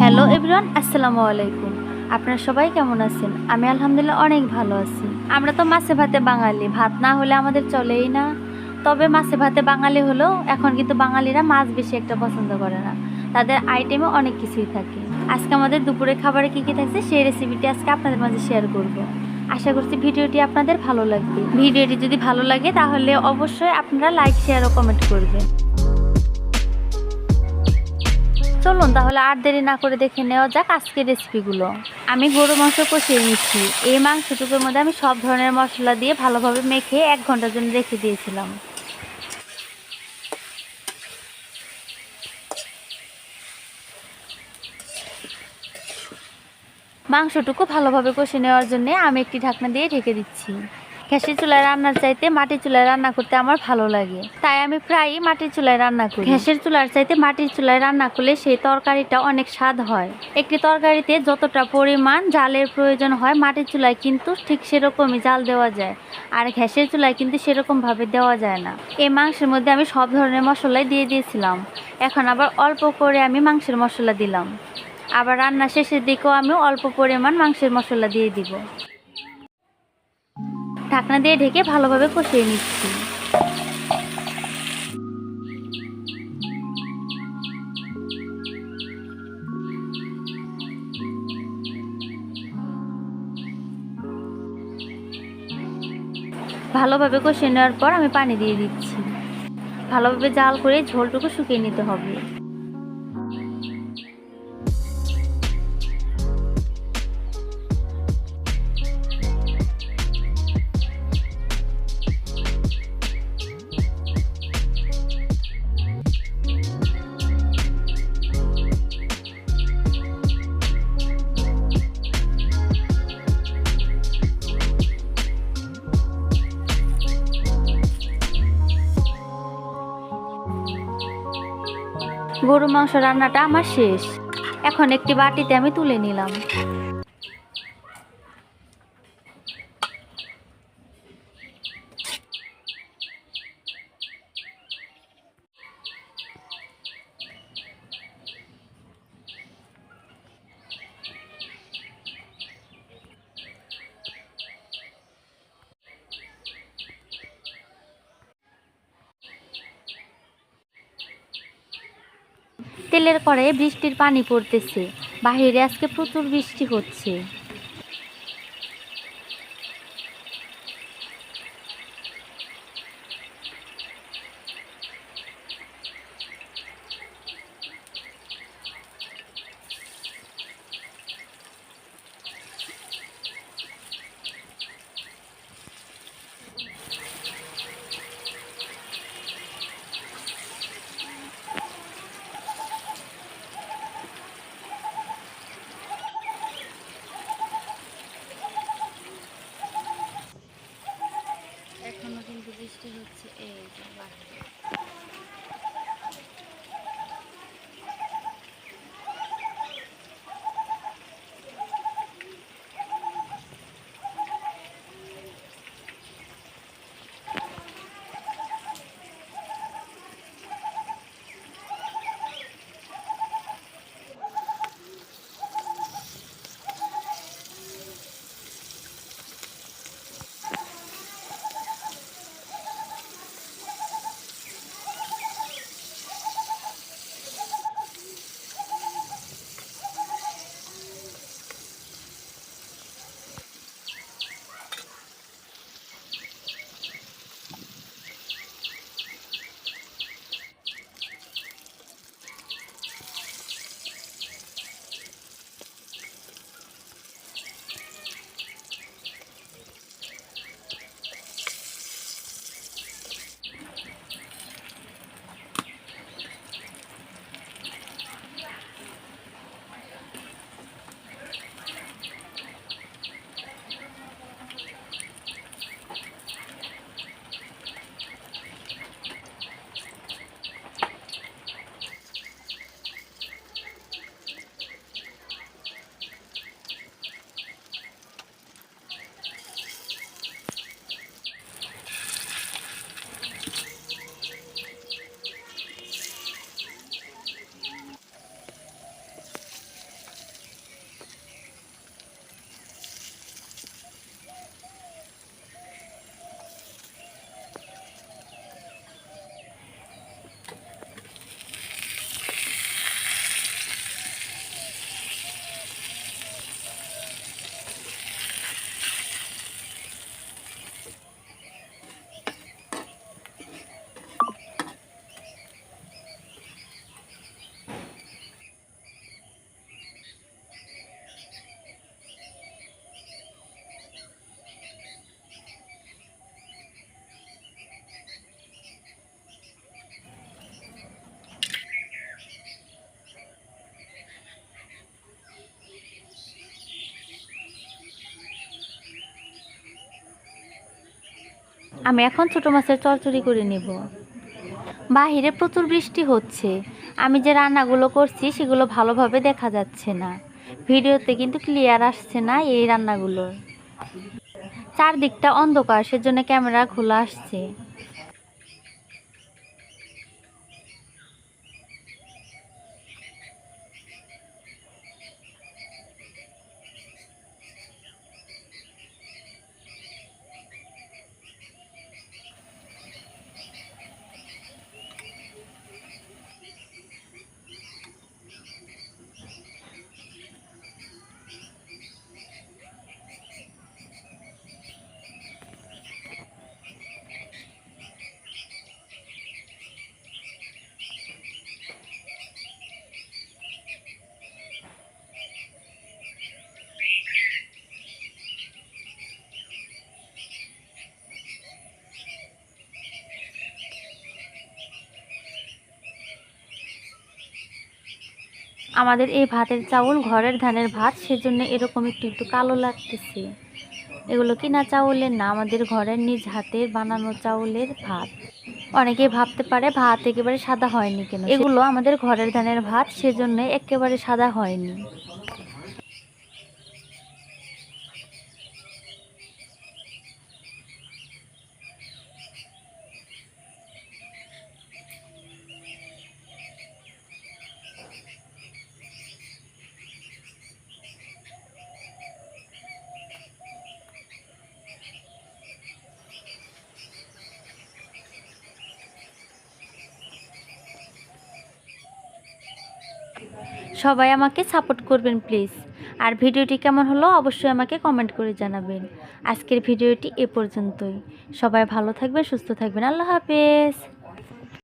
Hello everyone, আসসালামু আলাইকুম। আপনারা সবাই কেমন আছেন? আমি আলহামদুলিল্লাহ অনেক ভালো আছি। আমরা তো মাছে ভাতে বাঙালি, ভাত না হলে আমাদের চলেই না। তবে মাছে ভাতে বাঙালি হলেও এখন কিন্তু বাঙালিরা মাছ বেশি একটা পছন্দ করে না। তাদের আইটেমে অনেক কিছুই থাকে। আজকে আমাদের দুপুরের খাবারে কী কী থাকছে সেই রেসিপিটি আজকে আপনাদের মাঝে শেয়ার করব। আশা করছি ভিডিওটি আপনাদের ভালো লাগবে। ভিডিওটি যদি ভালো লাগে তাহলে অবশ্যই আপনারা লাইক, শেয়ার ও কমেন্ট করবেন। চলুন তাহলে আর দেরি না করে দেখে নেওয়া যাক আজকের রেসিপিগুলো। আমি গরু মাংস কষিয়ে নিচ্ছি। এই মাংসটুকুর মধ্যে আমি সব ধরনের মশলা দিয়ে ভালোভাবে মেখে 1 ঘন্টার জন্য রেখে দিয়েছিলাম। মাংসটুকু ভালোভাবে কষে নেওয়ার জন্য আমি একটি ঢাকনা দিয়ে ঢেকে দিচ্ছি। গ্যাসের চুলায় রান্নার চাইতে মাটির চুলায় রান্না করতে আমার ভালো লাগে, তাই আমি প্রায়ই মাটির চুলায় রান্না করি। গ্যাসের চুলার চাইতে মাটির চুলায় রান্না করলে সেই তরকারিটা অনেক স্বাদ হয়। একটি তরকারিতে যতটা পরিমাণ জালের প্রয়োজন হয় মাটির চুলায় কিন্তু ঠিক সেরকমই জাল দেওয়া যায়, আর গ্যাসের চুলায় কিন্তু সেরকমভাবে দেওয়া যায় না। এই মাংসের মধ্যে আমি সব ধরনের মশলাই দিয়ে দিয়েছিলাম। এখন আবার অল্প করে আমি মাংসের মশলা দিলাম। আবার রান্না শেষের দিকেও আমি অল্প পরিমাণ মাংসের মশলা দিয়ে দিব। ঢাকনা দিয়ে ঢেকে ভালোভাবে কষিয়ে নিচ্ছি। ভালোভাবে কষিয়ে নেওয়ার পর আমি পানি দিয়ে দিচ্ছি। ভালোভাবে জাল করে ঝোলটুকু শুকিয়ে নিতে হবে। গরু মাংস রান্নাটা আমার শেষ। এখন একটি বাটিতে আমি তুলে নিলাম। তেলের কড়াইয়ে বৃষ্টির পানি পড়তেছে। বাহিরে আজকে প্রচুর বৃষ্টি হচ্ছে। আমি এখন ছোট মাছের চচ্চড়ি করে নেব। বাহিরে প্রচুর বৃষ্টি হচ্ছে, আমি যে রান্নাগুলো করছি সেগুলো ভালোভাবে দেখা যাচ্ছে না, ভিডিওতে কিন্তু ক্লিয়ার আসছে না এই রান্নাগুলোর। চারদিকটা অন্ধকার, সেজন্য ক্যামেরা খোলা আসছে। আমাদের এই ভাতের চাউল ঘরের ধানের ভাত, সেজন্য এরকম একটু একটু কালো লাগতেছে। এগুলো কিনা চাউলের না, আমাদের ঘরের নিজ হাতের বানানো চাউলের ভাত। অনেকেই ভাবতে পারে ভাত একেবারে সাদা হয়নি কেন, এগুলো আমাদের ঘরের ধানের ভাত, সেজন্য একেবারে সাদা হয়নি। সবাই আমাকে সাপোর্ট করবেন প্লিজ। আর ভিডিওটি কেমন হলো অবশ্যই আমাকে কমেন্ট করে জানাবেন। আজকের ভিডিওটি এ পর্যন্তই। সবাই ভালো থাকবেন, সুস্থ থাকবেন। আল্লাহ হাফেজ।